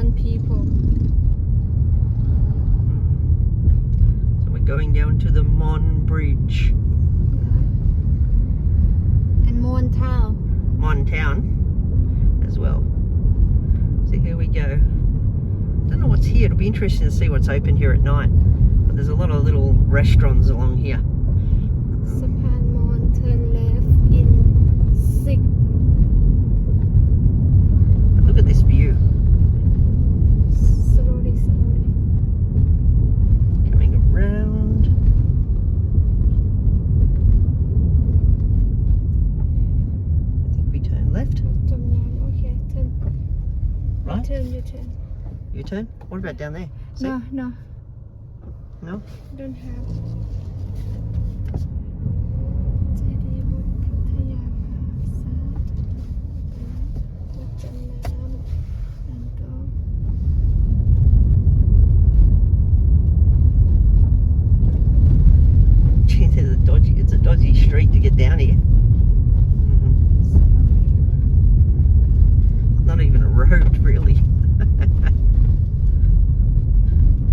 Mon people. So we're going down to the Mon Bridge. And Mon Town. Mon Town as well. So here we go. Don't know what's here. It'll be interesting to see what's open here at night. But there's a lot of little restaurants along here. Sapan Mon turn left in 6. But look at this view. Slowly, slowly. Coming around. I think we turn left. Okay, turn. Right? You turn. You turn? What about down there? See? No, No? don't have. Gee, it's a dodgy street to get down here. Not even a road, really.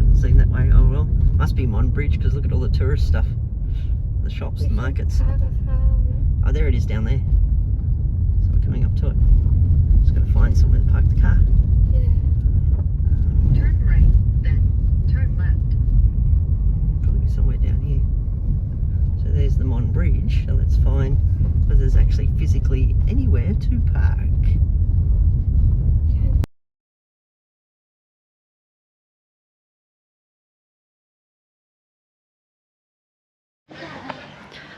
Doesn't seem that way. Oh well, must be Mon Bridge because look at all the tourist stuff, the shops, the markets. Oh, there it is down there. So we're coming up to it. Just got to find somewhere to park the car. Turn right, then turn left. Probably somewhere down here. So there's the Mon Bridge. So let's find whether there's actually physically anywhere to park.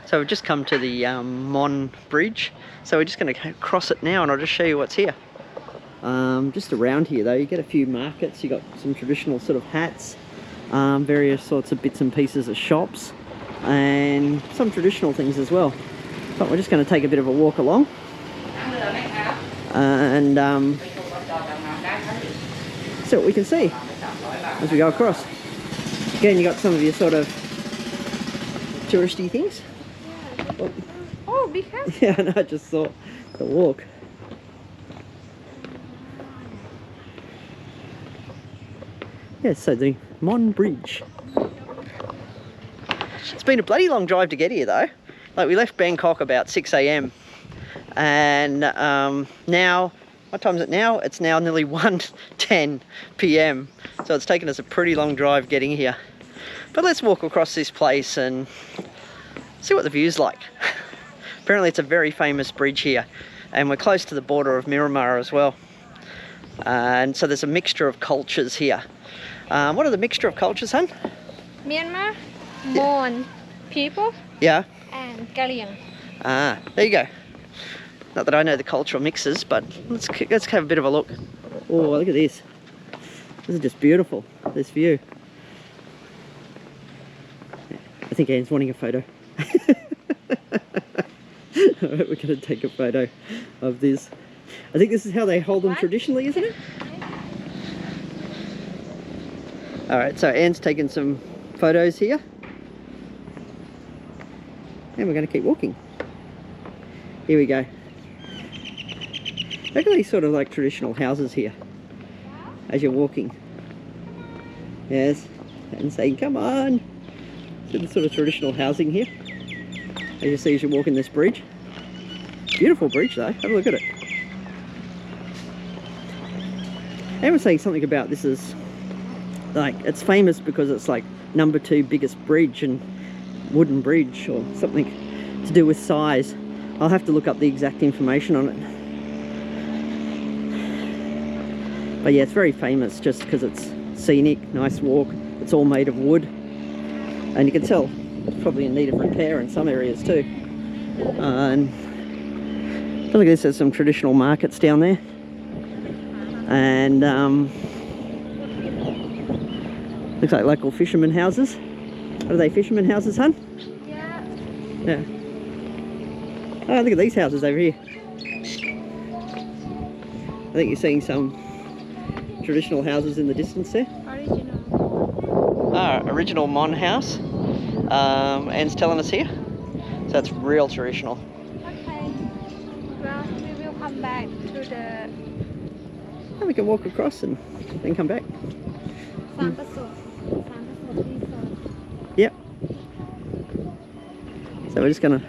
So we've just come to the Mon Bridge, so we're just going to cross it now and I'll just show you what's here. Just around here though, you get a few markets, you got some traditional sort of hats, various sorts of bits and pieces of shops, and some traditional things as well. But we're just going to take a bit of a walk along and see what we can see as we go across. Again, you got some of your sort of touristy things. Oh, be careful. Yeah, I know, I just saw the walk. Yeah, so the Mon Bridge. It's been a bloody long drive to get here though. Like we left Bangkok about 6 AM and now, what time is it now? It's now nearly 1:10 PM. So it's taken us a pretty long drive getting here. But let's walk across this place and see what the view's like. Apparently it's a very famous bridge here and we're close to the border of Myanmar as well. And so there's a mixture of cultures here. What are the mixture of cultures, hun? Myanmar, Mon people, Yeah. and Dalian. Ah, there you go. Not that I know the cultural mixes, but let's have a bit of a look. Oh, look at this. This is just beautiful, this view. I think Anne's wanting a photo. Alright, we're going to take a photo of this. I think this is how they hold them traditionally, isn't it? Alright, so Anne's taken some photos here. And we're going to keep walking. Here we go. Look at these sort of like traditional houses here as you're walking. Yes, and saying, come on. So the sort of traditional housing here, as you see as you're walking this bridge. Beautiful bridge though, have a look at it. And we're saying something about this is like, it's famous because it's like #2 biggest bridge and wooden bridge or something to do with size. I'll have to look up the exact information on it. But yeah, it's very famous just because it's scenic, nice walk. It's all made of wood. And you can tell it's probably in need of repair in some areas too. And look at this, there's some traditional markets down there. And looks like local fishermen houses. Are they fishermen houses, hun? Yeah. Yeah. Oh, look at these houses over here. I think you're seeing some traditional houses in the distance there. Original. Ah, original Mon house. Anne's telling us here. So that's real traditional. Okay. Well, we will come back to the we can walk across and then come back. Yep. So we're just gonna.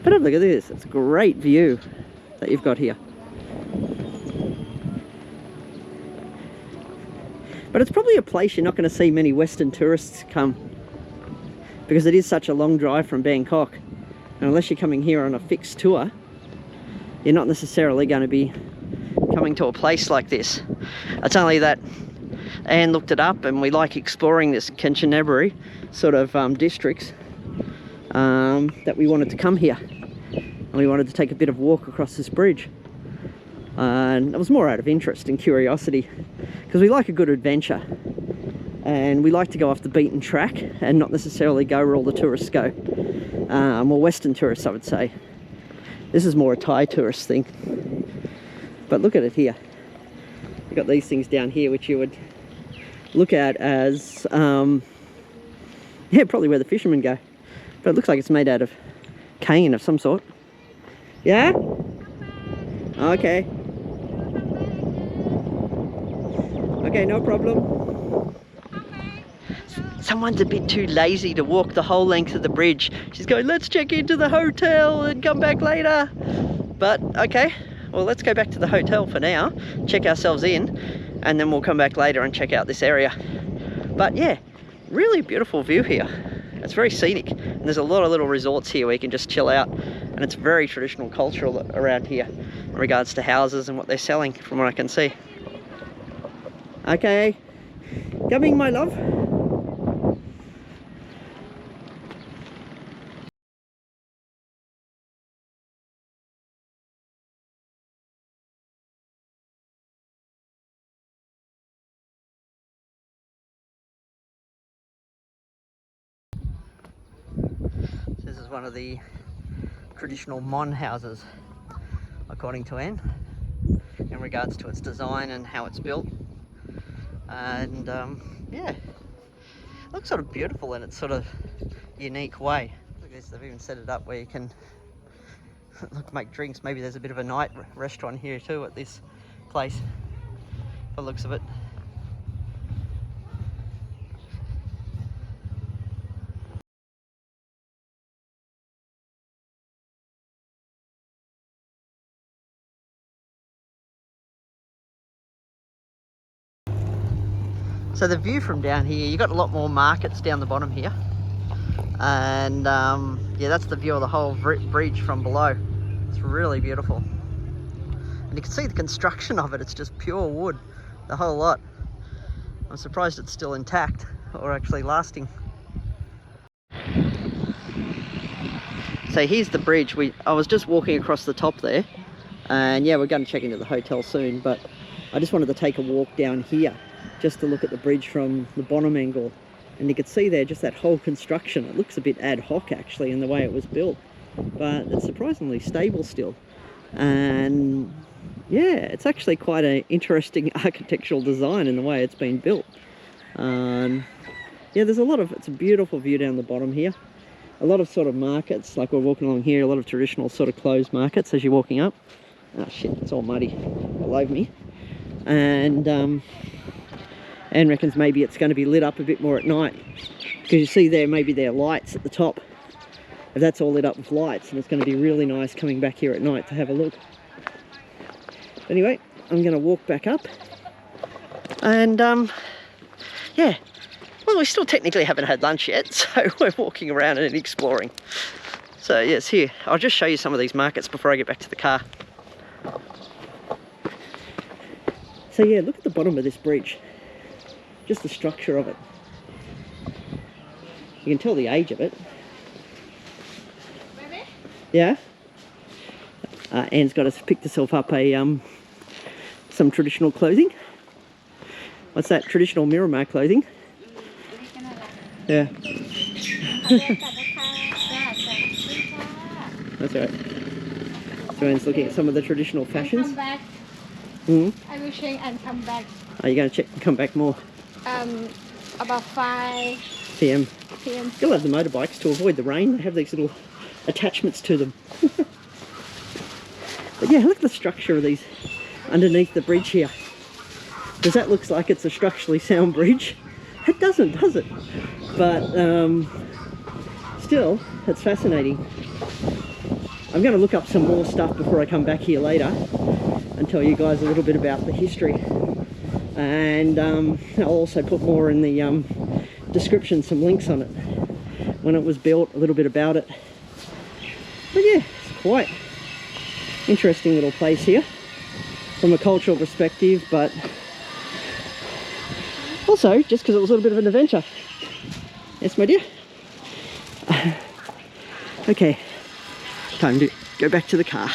But have a look at this. It's a great view that you've got here. But it's probably a place you're not going to see many Western tourists come, because it is such a long drive from Bangkok. And unless you're coming here on a fixed tour, you're not necessarily going to be coming to a place like this. It's only that Anne looked it up, and we like exploring this Kanchanaburi sort of districts, that we wanted to come here. And we wanted to take a bit of walk across this bridge. And it was more out of interest and curiosity, because we like a good adventure. And we like to go off the beaten track and not necessarily go where all the tourists go. More Western tourists, I would say. This is more a Thai tourist thing. But look at it here. You've got these things down here which you would look at as, yeah, probably where the fishermen go. But it looks like it's made out of cane of some sort. Yeah? Okay. Okay, no problem. Someone's a bit too lazy to walk the whole length of the bridge. She's going, let's check into the hotel and come back later. But, okay, well, let's go back to the hotel for now, check ourselves in, and then we'll come back later and check out this area. But yeah, really beautiful view here. It's very scenic, and there's a lot of little resorts here where you can just chill out, and it's very traditional cultural around here in regards to houses and what they're selling, from what I can see. Okay, coming, my love. This is one of the traditional Mon houses, according to Anne, in regards to its design and how it's built. And yeah, it looks sort of beautiful in its sort of unique way. Look at this, they've even set it up where you can look, make drinks. Maybe there's a bit of a night restaurant here too at this place, by the looks of it. So the view from down here, you've got a lot more markets down the bottom here. And yeah, that's the view of the whole bridge from below. It's really beautiful. And you can see the construction of it, it's just pure wood, the whole lot. I'm surprised it's still intact, or actually lasting. So here's the bridge. I was just walking across the top there. And yeah, we're going to check into the hotel soon, but I just wanted to take a walk down here, just to look at the bridge from the bottom angle. And you can see there just that whole construction. It looks a bit ad hoc actually in the way it was built, but it's surprisingly stable still. And yeah, it's actually quite an interesting architectural design in the way it's been built. Yeah, there's it's a beautiful view down the bottom here. A lot of sort of markets, like we're walking along here, a lot of traditional sort of closed markets as you're walking up. Oh shit, it's all muddy all over me. And Anne reckons maybe it's going to be lit up a bit more at night, because you see there, maybe there are lights at the top. If that's all lit up with lights, and it's going to be really nice coming back here at night to have a look. Anyway, I'm going to walk back up, and yeah, well, we still technically haven't had lunch yet, so we're walking around and exploring. So yes, here, I'll just show you some of these markets before I get back to the car. So yeah, look at the bottom of this bridge. Just the structure of it. You can tell the age of it. Baby? Yeah? Anne's got to pick herself up some traditional clothing. What's that? Traditional Miramar clothing. Yeah. That's all right. So Anne's looking at some of the traditional fashions. Come back. Mm-hmm. I will check and come back. Are you going to check and come back more? About 5 PM. p.m. You'll have the motorbikes to avoid the rain. They have these little attachments to them. But yeah, look at the structure of these underneath the bridge here. Because that looks like it's a structurally sound bridge. It doesn't, does it? But still, it's fascinating. I'm going to look up some more stuff before I come back here later and tell you guys a little bit about the history. And I'll also put more in the description, some links on it. When it was built, a little bit about it. But yeah, it's quite interesting little place here from a cultural perspective, but also just because it was a little bit of an adventure. Yes, my dear? Okay, time to go back to the car.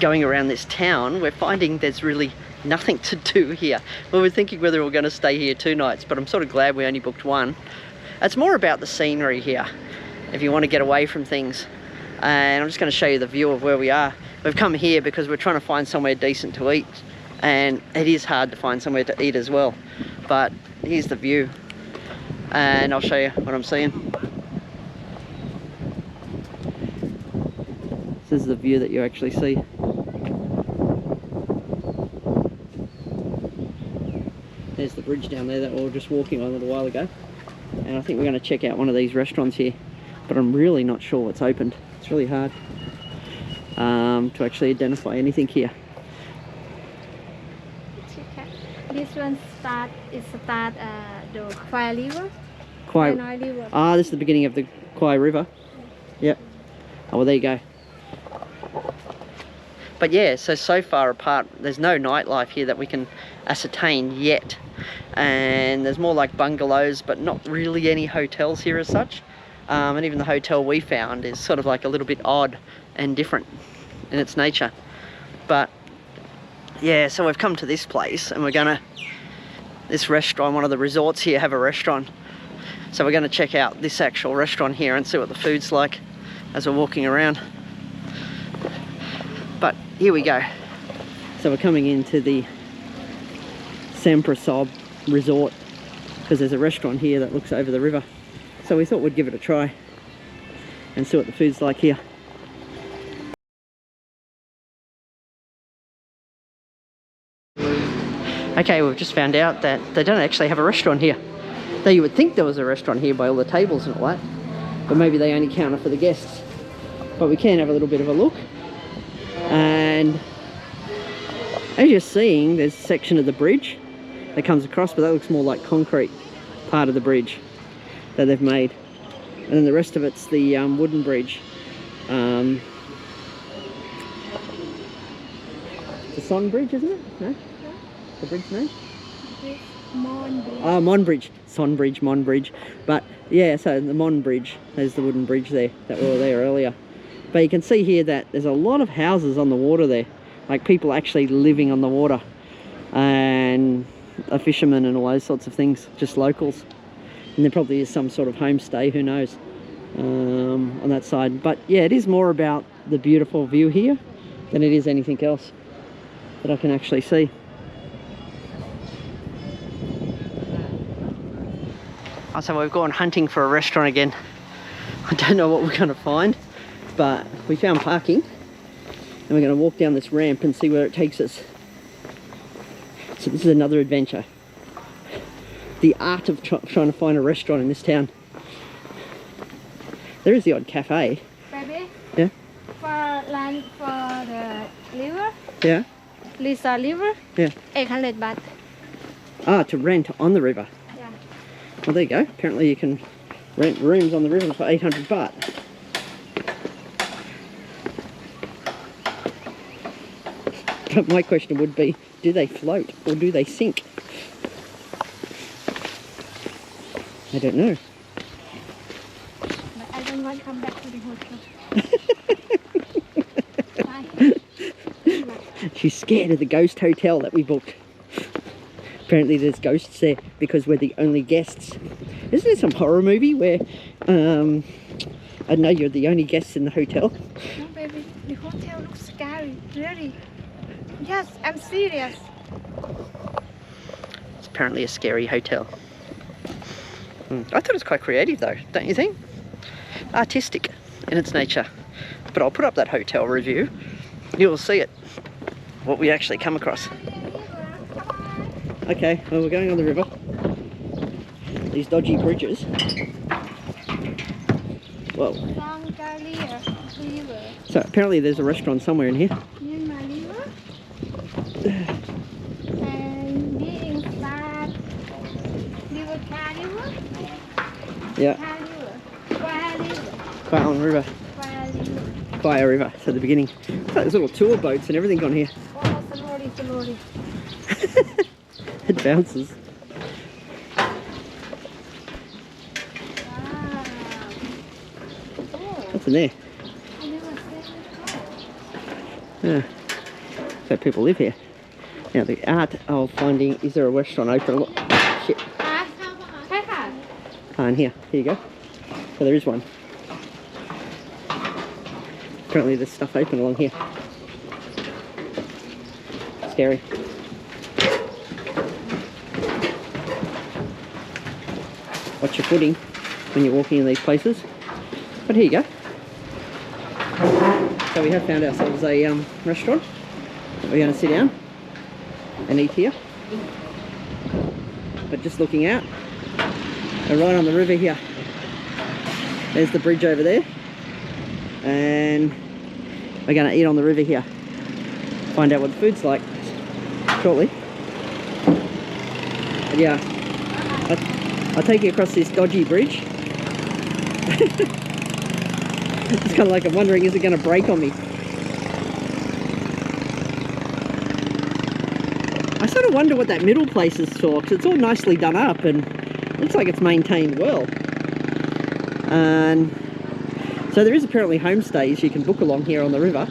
Going around this town, we're finding there's really nothing to do here. We were thinking whether we were going to stay here 2 nights, but I'm sort of glad we only booked 1. It's more about the scenery here, if you want to get away from things. And I'm just going to show you the view of where we are. We've come here because we're trying to find somewhere decent to eat, and it is hard to find somewhere to eat as well. But here's the view, and I'll show you what I'm seeing. This is the view that you actually see. There's the bridge down there that we were just walking on a little while ago. And I think we're going to check out one of these restaurants here. But I'm really not sure what's opened. It's really hard to actually identify anything here. This one start the Kwai River. Kwai River. Ah, this is the beginning of the Kwai River. Yep. Oh, well, there you go. But yeah, so far apart, there's no nightlife here that we can ascertain yet. And there's more like bungalows, but not really any hotels here as such. And even the hotel we found is sort of like a little bit odd and different in its nature. But yeah, so we've come to this place and we're gonna, this restaurant, one of the resorts here have a restaurant. So we're gonna check out this actual restaurant here and see what the food's like as we're walking around. But here we go. So we're coming into the Sangkhla resort because there's a restaurant here that looks over the river. So we thought we'd give it a try and see what the food's like here. Okay, we've just found out that they don't actually have a restaurant here. Though you would think there was a restaurant here by all the tables and all that, but maybe they only counter for the guests. But we can have a little bit of a look. And as you're seeing, there's a section of the bridge that comes across, but that looks more like concrete part of the bridge that they've made. And then the rest of it's the wooden bridge. The Son Bridge, isn't it? No? The bridge name? Mon Bridge. Oh, Mon Bridge. Son Bridge, Mon Bridge. But yeah, so the Mon Bridge, there's the wooden bridge there that we were there earlier. But you can see here that there's a lot of houses on the water there. Like people actually living on the water. And a fisherman and all those sorts of things, just locals. And there probably is some sort of homestay, who knows, on that side. But yeah, it is more about the beautiful view here than it is anything else that I can actually see. Oh, so we've gone hunting for a restaurant again. I don't know what we're going to find, but we found parking and we're going to walk down this ramp and see where it takes us. So this is another adventure. The art of trying to find a restaurant in this town. There is the odd cafe. Baby? Yeah? For land for the river? Yeah? Resort river? Yeah. 800 baht. Ah, to rent on the river. Yeah. Well, there you go. Apparently you can rent rooms on the river for 800 baht. But my question would be, do they float or do they sink? I don't know. But I don't want to come back to the hotel. Why? She's scared of the ghost hotel that we booked. Apparently there's ghosts there because we're the only guests. Isn't there some horror movie where I know you're the only guests in the hotel. No, baby, the hotel looks scary, really. Yes, I'm serious. It's apparently a scary hotel. I thought it was quite creative though, don't you think? Artistic in its nature. But I'll put up that hotel review. You'll see it, what we actually come across. Okay, well, we're going on the river. These dodgy bridges. Whoa. So apparently there's a restaurant somewhere in here. Yeah. Kwan River. Fire River. So the beginning. Oh, there's little tour boats and everything on here. Slowly. It bounces. What's in there? Yeah. So people live here. Now the art of finding, is there a restaurant open? Look. Shit. And here you go. So there is one. Apparently there's stuff open along here. Scary. Watch your footing when you're walking in these places. But here you go. So we have found ourselves a restaurant. We're going to sit down and eat here. But just looking out, we're right on the river here. There's the bridge over there. And we're going to eat on the river here. Find out what the food's like shortly. But yeah, I'll take you across this dodgy bridge. It's kind of like I'm wondering, is it going to break on me? I sort of wonder what that middle place is for, because it's all nicely done up and looks like it's maintained well. And so there is apparently homestays you can book along here on the river,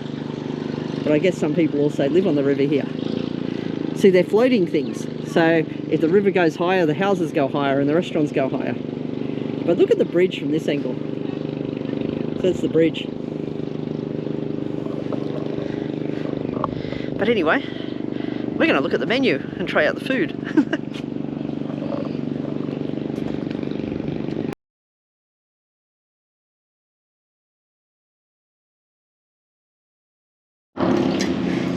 but I guess some people also live on the river here. See, they're floating things, so if the river goes higher, the houses go higher and the restaurants go higher. But look at the bridge from this angle. So that's the bridge. But anyway, we're going to look at the menu and try out the food.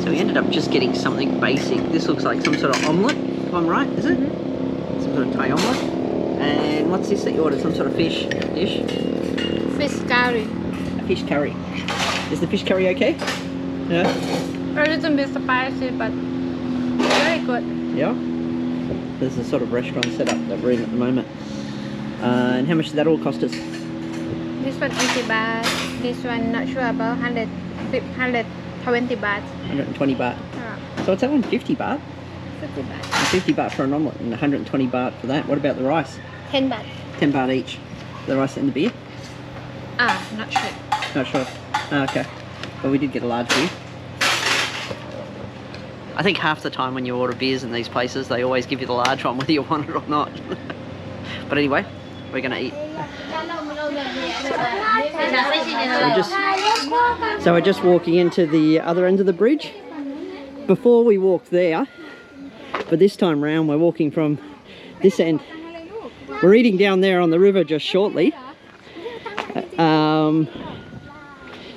So we ended up just getting something basic. This looks like some sort of omelette, if I'm right, is it? Some sort of Thai omelette. And what's this that you ordered? Some sort of fish dish? Fish curry. A fish curry. Is the fish curry okay? Yeah? A little bit spicy, but very good. Yeah? There's a sort of restaurant setup that we're in at the moment. And how much did that all cost us? This one 80 baht. This one not sure about 120 baht. 120 baht. Yeah. So what's that one? 50 baht? 50 baht. 50 baht for an omelette and 120 baht for that. What about the rice? 10 baht. 10 baht each. The rice and the beer? Not sure. Not sure. Okay. But we did get a large beer. I think half the time when you order beers in these places, they always give you the large one whether you want it or not. But anyway, we're going to eat. So we're just walking into the other end of the bridge. Before we walked there, but this time round we're walking from this end. We're eating down there on the river just shortly.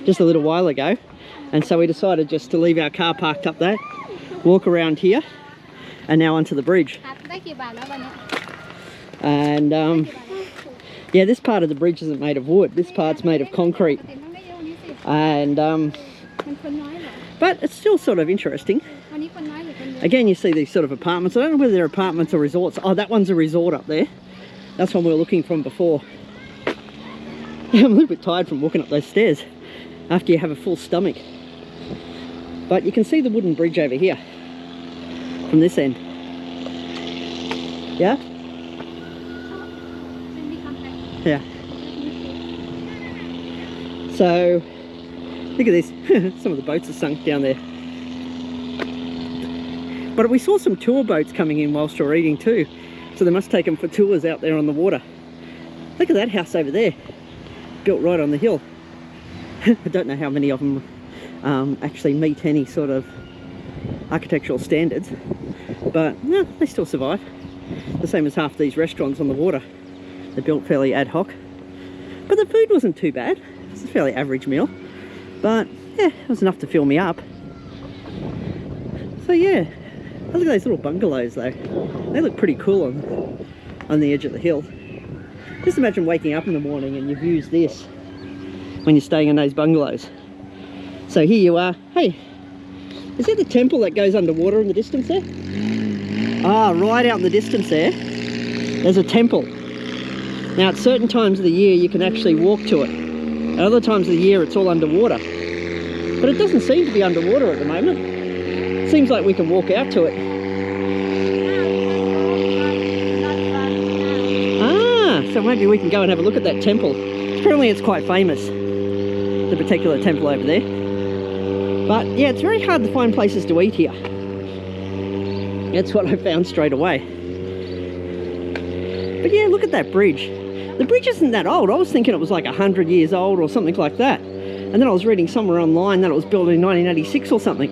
Just a little while ago. And so we decided just to leave our car parked up there, walk around here, and now onto the bridge. And yeah, this part of the bridge isn't made of wood. This part's made of concrete. And but it's still sort of interesting. Again, you see these sort of apartments. I don't know whether they're apartments or resorts. Oh, that one's a resort up there. That's one we were looking from before. I'm a little bit tired from walking up those stairs after you have a full stomach. But you can see the wooden bridge over here from this end. Yeah? Yeah. So, look at this. Some of the boats are sunk down there. But we saw some tour boats coming in whilst we were eating too. So they must take them for tours out there on the water. Look at that house over there. built right on the hill. I don't know how many of them actually meet any sort of architectural standards, but no, they still survive. The same as half these restaurants on the water. They're built fairly ad hoc. But the food wasn't too bad. It's a fairly average meal. But yeah, it was enough to fill me up. So yeah, look at those little bungalows though. They look pretty cool on the edge of the hill. Just imagine waking up in the morning and you've used this when you're staying in those bungalows. So here you are. Hey, is that the temple that goes underwater in the distance there? Ah, right out in the distance there, there's a temple. Now at certain times of the year you can actually walk to it. At other times of the year it's all underwater. But it doesn't seem to be underwater at the moment. It seems like we can walk out to it. Ah, so maybe we can go and have a look at that temple. Apparently it's quite famous, the particular temple over there. But yeah, it's very hard to find places to eat here. That's what I found straight away. But yeah, look at that bridge. The bridge isn't that old. I was thinking it was like 100 years old or something like that. And then I was reading somewhere online that it was built in 1986 or something.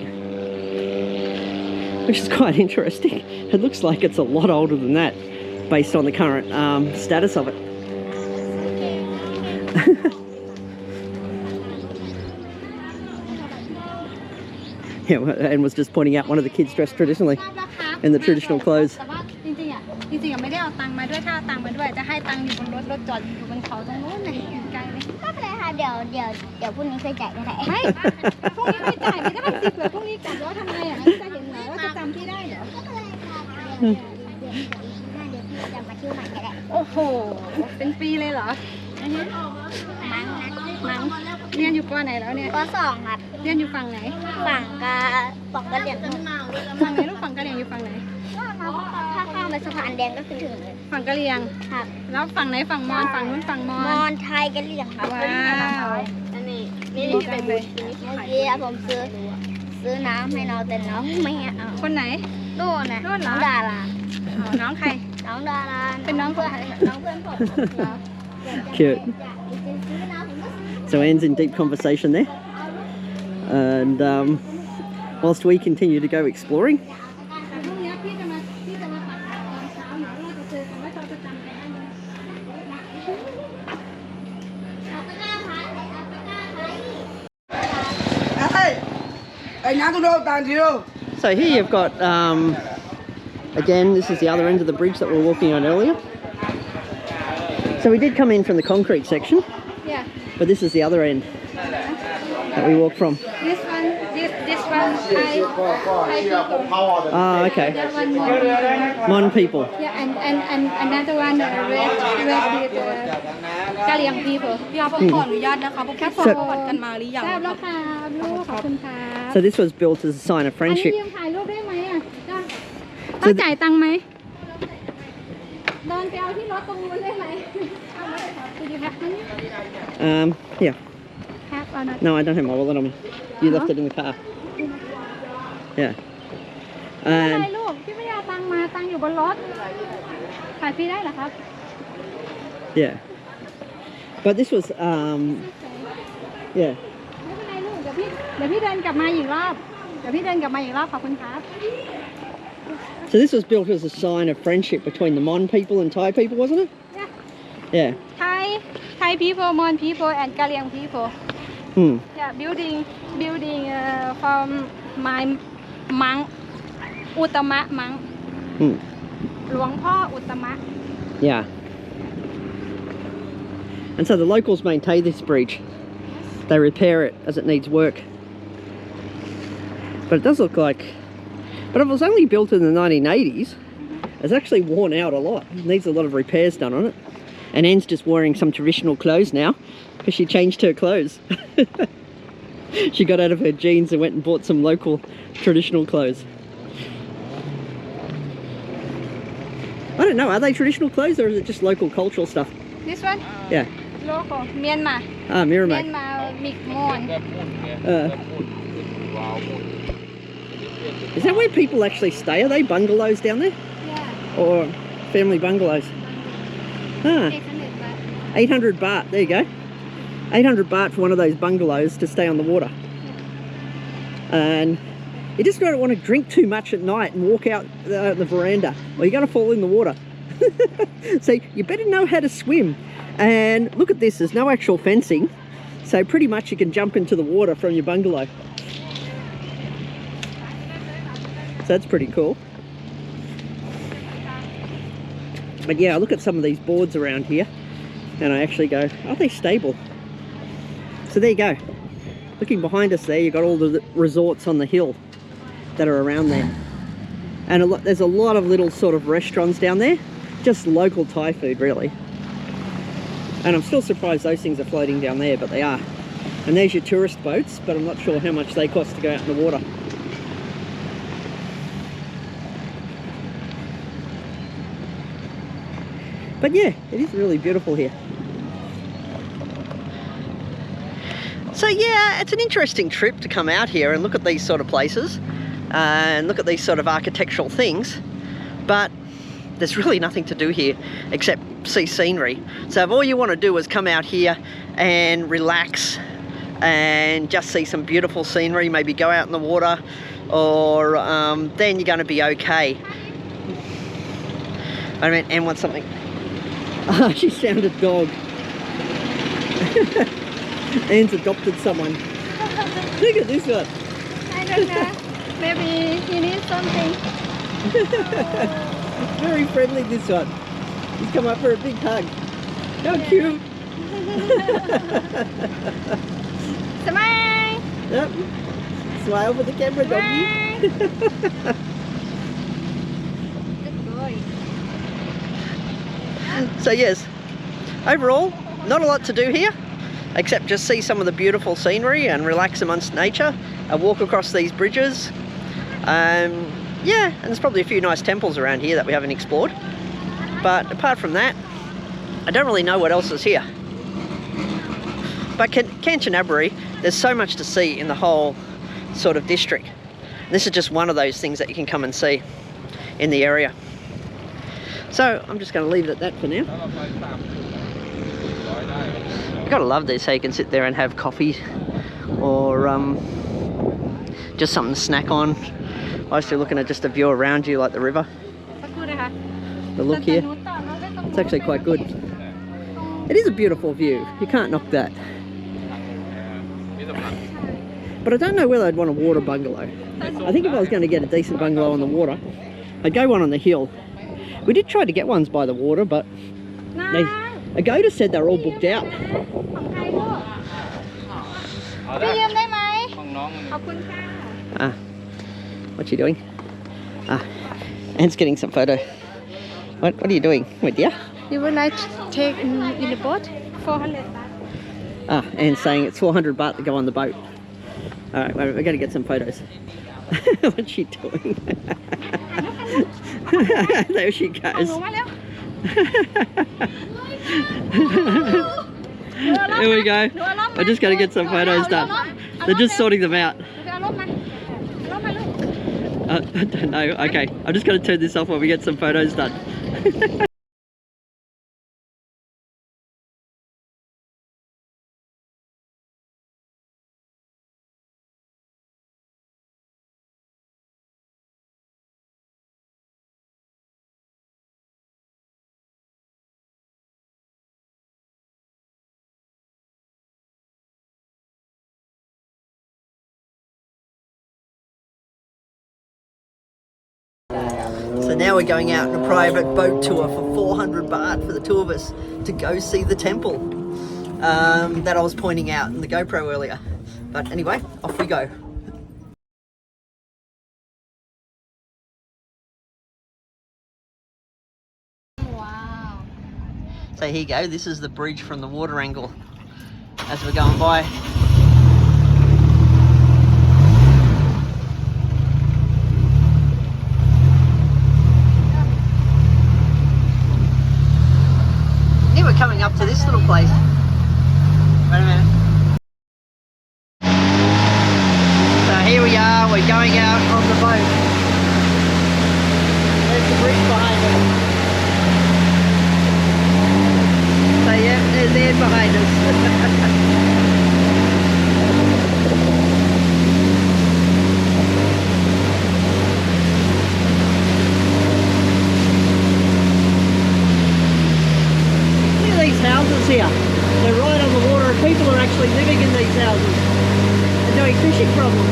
Which is quite interesting. It looks like it's a lot older than that based on the current status of it. Yeah, and was just pointing out one of the kids dressed traditionally in the traditional clothes. จริงๆไม่ได้เอาตังค์มาด้วยถ้าเอาตังค์มาด้วยจะให้ตังค์อยู่บนรถจอดอยู่บนเขาตรงนู้นเลยไกลเลยไม่เป็นไรค่ะเดี๋ยวพรุ่งนี้ค่อยจ่ายก็ได้ไม่พรุ่งนี้ไม่จ่ายไม่ได้สิเผื่อพรุ่งนี้กลับแล้วทำไงอ่ะจะเห็นเหรอว่าจะจำพี่ได้เหรอไม่เป็นไรค่ะเดี๋ยวพี่จะมาเที่ยวใหม่ก็ได้โอ้โหเป็นปีเลยเหรอมั้งเรียนอยู่ป.ไหนแล้วเนี่ยป.2 ครับเรียนอยู่ฝั่งไหนฝั่งกะเหรี่ยงฝั่งไหนลูกฝั่งกะเหรี่ยงอยู่ฝั่งไหนถ้าข้ามไปสะพานแดงก็คือถึงเลยฝั่งกะเหรี่ยงครับแล้วฝั่งไหนฝั่งมอญฝั่งนู้นฝั่งมอญไทยกะเหรี่ยงครับว้าวนี่เป็นเลยเมื่อกี้ผมซื้อน้ำให้น้องแต่น้องไม่เอาคนไหนนู่นน่ะน้องดาราน้องใครน้องดาราเป็นน้องเพื่อนผม Cute. So Anne's in deep conversation there. And whilst we continue to go exploring. So here you've got, again, this is the other end of the bridge that we were walking on earlier. So we did come in from the concrete section. Yeah. But this is the other end that we walked from. This one, Thai people. Ah, okay. That one Mon people. Yeah, and another one red with Dalian people. พี่ครับผมขออนุญาตนะคะพวกแค่สอบประวัติกันมาหรือยัง ทราบแล้วค่ะลูกขอบคุณค่ะ So this was built as a sign of อันนี้ friendship. ยืมถ่ายรูปได้ไหมอ่ะต้องจ่ายตังค์ไหมเดินไปเอาที่รถตรงนู้นได้ไหมเอารถไปครับ Did you have money? Yeah. Have or not? No, I don't have my wallet on me. You left it in the car. Yeah. ไม่เป็นไรลูกพี่ไม่ได้เอาตังค์มาตังค์อยู่บนรถถ่ายฟรีได้เหรอครับ Yeah. But this was, yeah. ไม่เป็นไรลูกเดี๋ยวพี่เดินกลับมาอีกรอบขอบคุณครับ So this was built as a sign of friendship between the Mon people and Thai people, wasn't it? Yeah. Yeah. Thai people, Mon people, and Dalian people. Yeah, building from my monk, อุตมะ monk. หลวงพ่ออุตมะ Yeah. And so the locals maintain this bridge. They repair it as it needs work. But it does look like... But if it was only built in the 1980s, it's actually worn out a lot. It needs a lot of repairs done on it. And Anne's just wearing some traditional clothes now because she changed her clothes. She got out of her jeans and went and bought some local traditional clothes. I don't know, are they traditional clothes or is it just local cultural stuff? This one? Yeah. Local, Myanmar. Ah, Myanmar. Myanmar, Big Mon. Is that where people actually stay? Are they bungalows down there? Yeah. Or family bungalows? Ah, 800 baht. 800 baht, there you go. 800 baht for one of those bungalows to stay on the water. And you just don't want to drink too much at night and walk out the veranda, or you're going to fall in the water. So you better know how to swim. And look at this, there's no actual fencing, so pretty much you can jump into the water from your bungalow. So that's pretty cool. But yeah, I look at some of these boards around here and I actually go, are they stable? So there you go. Looking behind us there, you've got all the resorts on the hill that are around there. And there's a lot of little sort of restaurants down there, just local Thai food really. And I'm still surprised those things are floating down there, but they are. And there's your tourist boats, but I'm not sure how much they cost to go out in the water. But yeah, it is really beautiful here. So yeah, it's an interesting trip to come out here and look at these sort of places and look at these sort of architectural things, but there's really nothing to do here except see scenery. So if all you want to do is come out here and relax and just see some beautiful scenery, maybe go out in the water, or then you're going to be okay. I mean, Anne wants something. Oh, she sounded dog. Anne's adopted someone. Look at this one. I don't know. Maybe he needs something. Very friendly, this one. He's come up for a big hug. How cute. Smile. Yep. Smile for the camera, doggy. Good boy. So yes, overall, not a lot to do here, except just see some of the beautiful scenery and relax amongst nature and walk across these bridges. Yeah, and there's probably a few nice temples around here that we haven't explored. But apart from that, I don't really know what else is here. But Kanchanaburi, there's so much to see in the whole sort of district. This is just one of those things that you can come and see in the area. So I'm just going to leave it at that for now. You've got to love this, how you can sit there and have coffee or just something to snack on whilst you're looking at just a view around you, like the river. The look here, it's actually quite good. It is a beautiful view, you can't knock that. But I don't know whether I'd want a water bungalow. I think if I was going to get a decent bungalow on the water, I'd go one on the hill. We did try to get ones by the water, but Agoda said they're all booked out. What you doing? Anne's getting some photo. What are you doing, my dear? You would like to take in the boat? 400 baht. Anne's saying it's 400 baht to go on the boat. Alright, we're going to get some photos. What's she doing? There she goes. Here we go. We're just going to get some photos done. They're just sorting them out. I don't know. Okay, I'm just going to turn this off while we get some photos done. So now we're going out on a private boat tour for 400 baht for the two of us to go see the temple that I was pointing out in the GoPro earlier. But anyway, off we go. Wow. So here you go, this is the bridge from the water angle as we're going by. We're coming up to this little place. Wait a minute. So here we are, we're going out on the boat. There's the bridge behind us. So yeah, there's Ed behind us. fishing problem.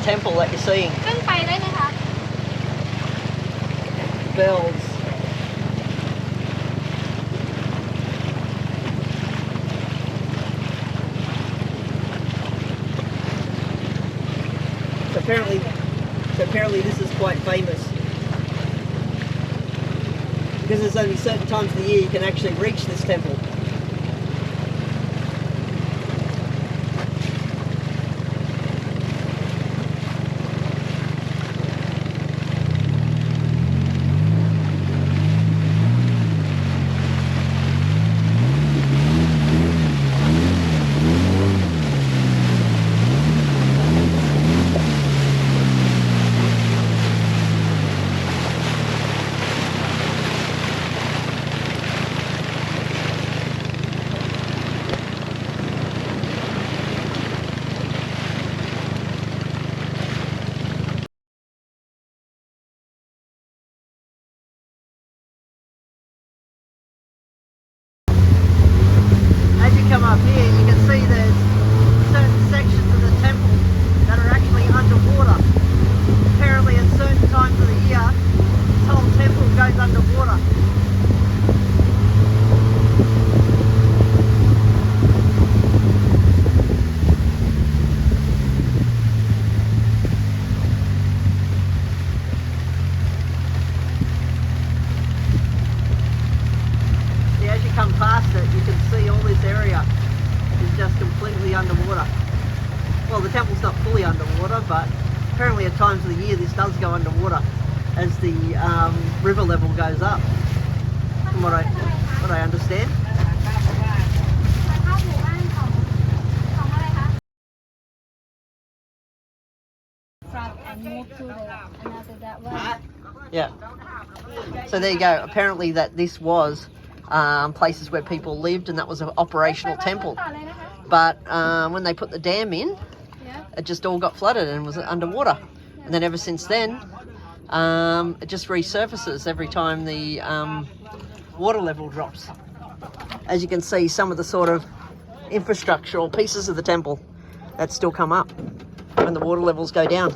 Temple that you're seeing. ขึ้นไปได้ไหมคะ Bells. So apparently this is quite famous. Because there's only certain times of the year you can actually reach this temple. Come up here, you can see there's certain sections of the temple that are actually underwater. Apparently at certain times of the year, this whole temple goes underwater. See, as you come past it, you can see all this area is just completely underwater. Well, the temple's not fully underwater, but apparently at times of the year this does go underwater as the river level goes up, from what I understand. and move to another that one. Yeah. So there you go. Apparently that this was places where people lived, and that was an operational temple. But when they put the dam in, it just all got flooded and was underwater. And then ever since then, it just resurfaces every time the water level drops. As you can see, some of the sort of infrastructural pieces of the temple that still come up when the water levels go down.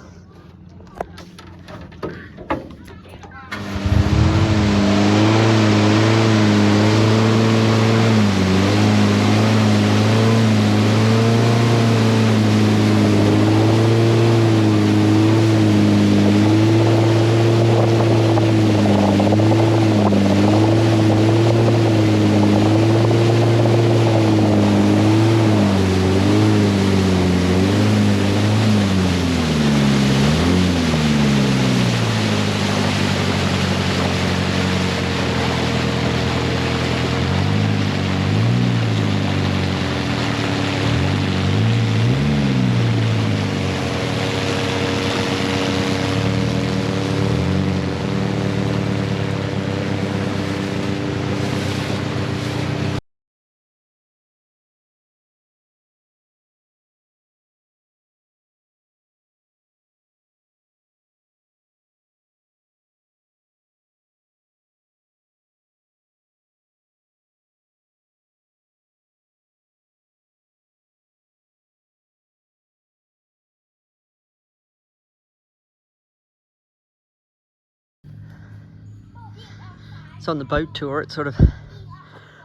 So on the boat tour, it's sort of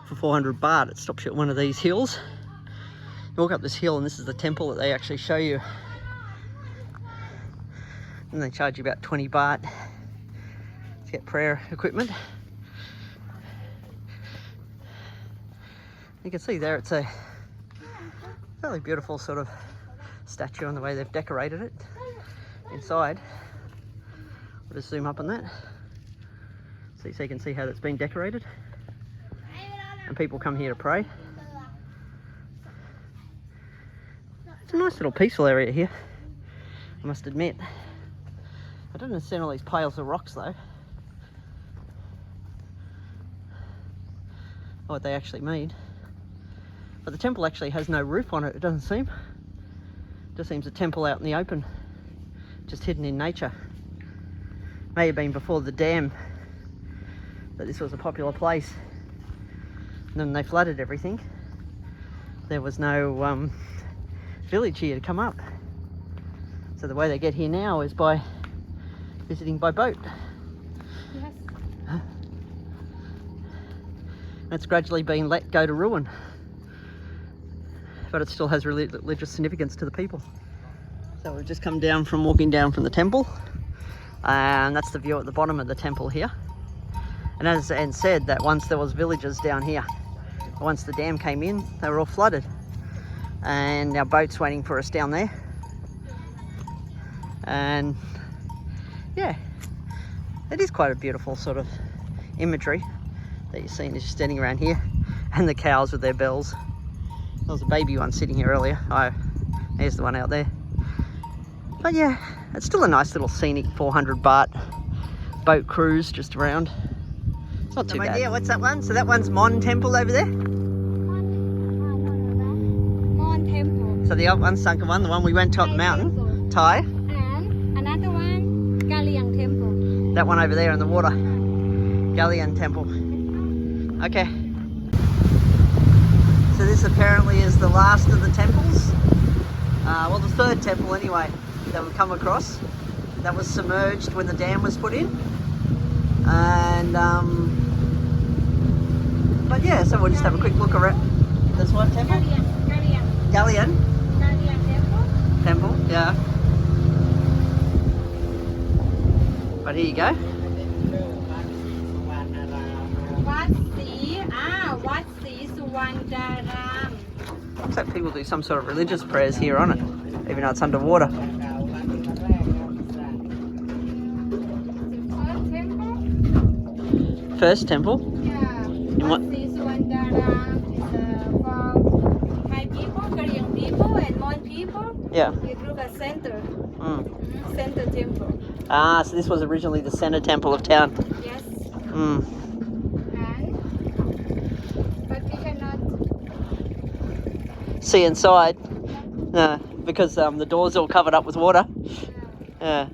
for 400 baht, it stops you at one of these hills. You walk up this hill and this is the temple that they actually show you. And they charge you about 20 baht to get prayer equipment. You can see there it's a fairly beautiful sort of statue on the way they've decorated it inside. What Just zoom up on that. So you can see how that's been decorated. And people come here to pray. It's a nice little peaceful area here, I must admit. I don't understand all these piles of rocks though. What they actually mean. But the temple actually has no roof on it, it doesn't seem. It just seems a temple out in the open, just hidden in nature. May have been before the dam that this was a popular place. And then they flooded everything. There was no village here to come up. So the way they get here now is by visiting by boat. Yes. It's gradually been let go to ruin. But it still has religious significance to the people. So we've just come down from walking down from the temple. And that's the view at the bottom of the temple here. And as Anne said, that once there was villages down here. Once the dam came in, they were all flooded. And our boat's waiting for us down there. And yeah, it is quite a beautiful sort of imagery that you're seeing as you're standing around here. And the cows with their bells. There was a baby one sitting here earlier. Oh, there's the one out there. But yeah, it's still a nice little scenic 400 baht boat cruise just around. It's not too bad. Yeah, what's that one? So that one's Mon Temple over there? Mon Temple. So the other one's sunken one, the one we went to up the mountain. Thai. And another one, Dalian Temple. That one over there in the water. Dalian Temple. Okay. So this apparently is the last of the temples. Well, the third temple anyway that we've come across. That was submerged when the dam was put in. And but yeah, so we'll just have a quick look around. This one temple? Dalian Temple, yeah. But here you go. Looks like people do some sort of religious prayers here on it, even though it's underwater. First temple? Yeah. And what? This one for Thai people, Korean people, and Mon people. Yeah. It look at center. Mm. Center temple. Ah, so this was originally the center temple of town. Yes. Mm. But we cannot. See inside. No, because the door's all covered up with water. Yeah.